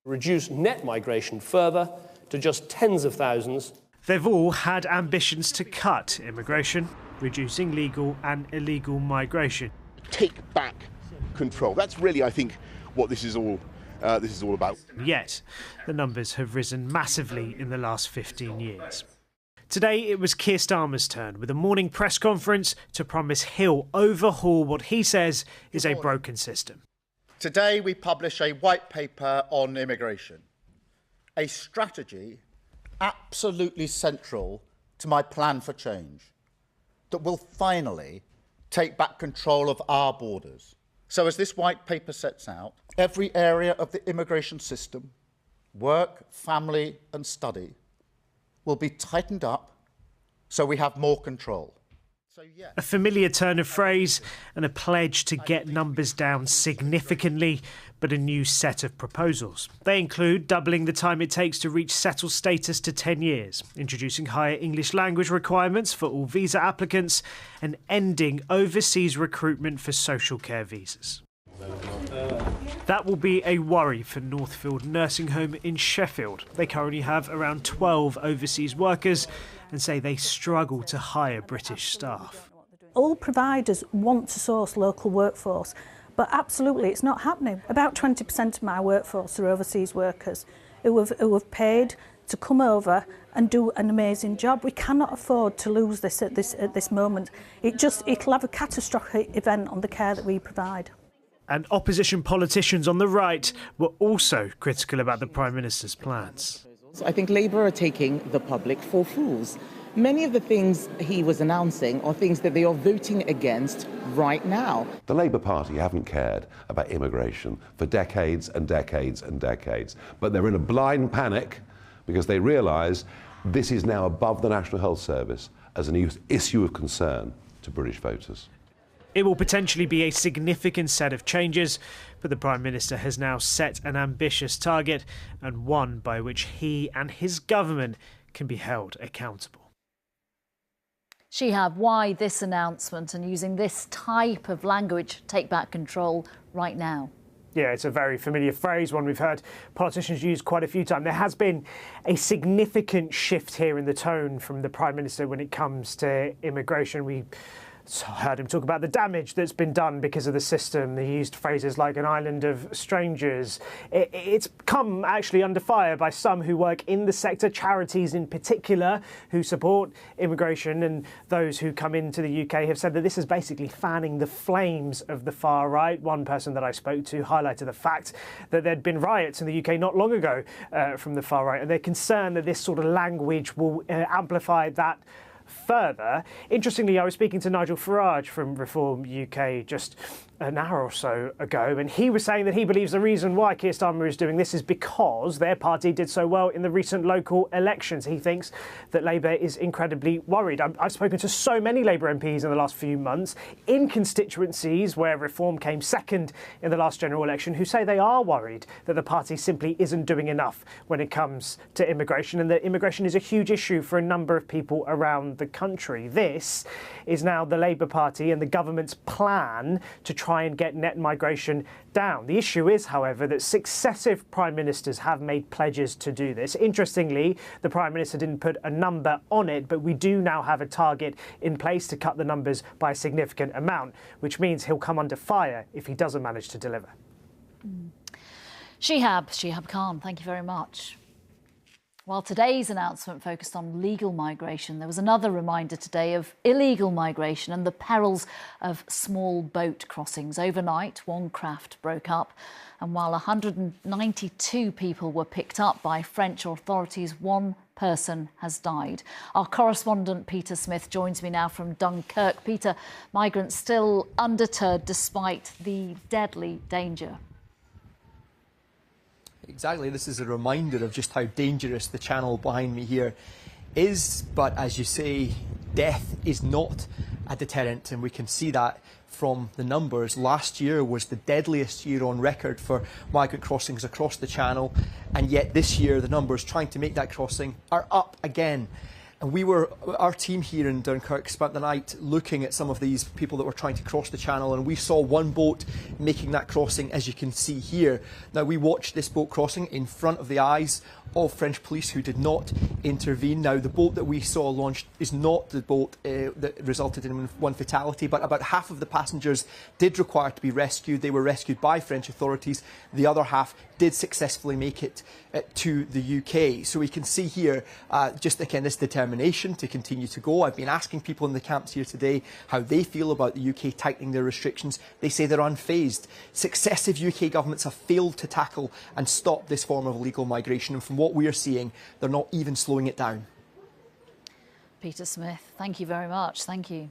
Reduce net migration further to just tens of thousands. They've all had ambitions to cut immigration, reducing legal and illegal migration. Take back control. That's really, I think, what this is all about. Yet, the numbers have risen massively in the last 15 years. Today, it was Keir Starmer's turn with a morning press conference to promise he'll overhaul what he says is a broken system. Today, we publish a white paper on immigration, a strategy absolutely central to my plan for change that will finally take back control of our borders. So as this white paper sets out, every area of the immigration system, work, family and study, will be tightened up so we have more control. A familiar turn of phrase and a pledge to get numbers down significantly, but a new set of proposals. They include doubling the time it takes to reach settled status to 10 years, introducing higher English language requirements for all visa applicants, and ending overseas recruitment for social care visas. That will be a worry for Northfield Nursing Home in Sheffield. They currently have around 12 overseas workers and say they struggle to hire British staff. All providers want to source local workforce, but absolutely it's not happening. About 20% of my workforce are overseas workers who have paid to come over and do an amazing job. We cannot afford to lose this at this moment. It'll have a catastrophic event on the care that we provide. And opposition politicians on the right were also critical about the Prime Minister's plans. I think Labour are taking the public for fools. Many of the things he was announcing are things that they are voting against right now. The Labour Party haven't cared about immigration for decades and decades and decades, but they're in a blind panic because they realise this is now above the National Health Service as an issue of concern to British voters. It will potentially be a significant set of changes, but the Prime Minister has now set an ambitious target and one by which he and his government can be held accountable. Shihab, why this announcement and using this type of language, take back control right now? Yeah, it's a very familiar phrase, one we've heard politicians use quite a few times. There has been a significant shift here in the tone from the Prime Minister when it comes to immigration. We heard him talk about the damage that's been done because of the system. He used phrases like an island of strangers. It's come actually under fire by some who work in the sector, charities in particular, who support immigration, and those who come into the UK have said that this is basically fanning the flames of the far right. One person that I spoke to highlighted the fact that there'd been riots in the UK not long ago from the far right, and they're concerned that this sort of language will amplify that further. Interestingly, I was speaking to Nigel Farage from Reform UK just an hour or so ago, and he was saying that he believes the reason why Keir Starmer is doing this is because their party did so well in the recent local elections. He thinks that Labour is incredibly worried. I've spoken to so many Labour MPs in the last few months in constituencies where Reform came second in the last general election who say they are worried that the party simply isn't doing enough when it comes to immigration, and that immigration is a huge issue for a number of people around the country. This is now the Labour Party and the government's plan to try and get net migration down. The issue is, however, that successive Prime Ministers have made pledges to do this. Interestingly, the Prime Minister didn't put a number on it, but we do now have a target in place to cut the numbers by a significant amount, which means he'll come under fire if he doesn't manage to deliver. Shihab Khan, thank you very much. While today's announcement focused on legal migration, there was another reminder today of illegal migration and the perils of small boat crossings. Overnight, one craft broke up, and while 192 people were picked up by French authorities, one person has died. Our correspondent Peter Smith joins me now from Dunkirk. Peter, migrants still undeterred despite the deadly danger. Exactly, this is a reminder of just how dangerous the channel behind me here is. But as you say, death is not a deterrent, and we can see that from the numbers. Last year was the deadliest year on record for migrant crossings across the channel, and yet this year the numbers trying to make that crossing are up again. And our team here in Dunkirk spent the night looking at some of these people that were trying to cross the channel, and we saw one boat making that crossing, as you can see here. Now, we watched this boat crossing in front of the eyes of French police who did not intervene. Now, the boat that we saw launched is not the boat that resulted in one fatality, but about half of the passengers did require to be rescued. They were rescued by French authorities. The other half did successfully make it to the UK. So we can see here just again this determination to continue to go. I've been asking people in the camps here today how they feel about the UK tightening their restrictions. They say they're unfazed. Successive UK governments have failed to tackle and stop this form of illegal migration, and from what we are seeing, they're not even slowing it down. Peter Smith, thank you very much. Thank you.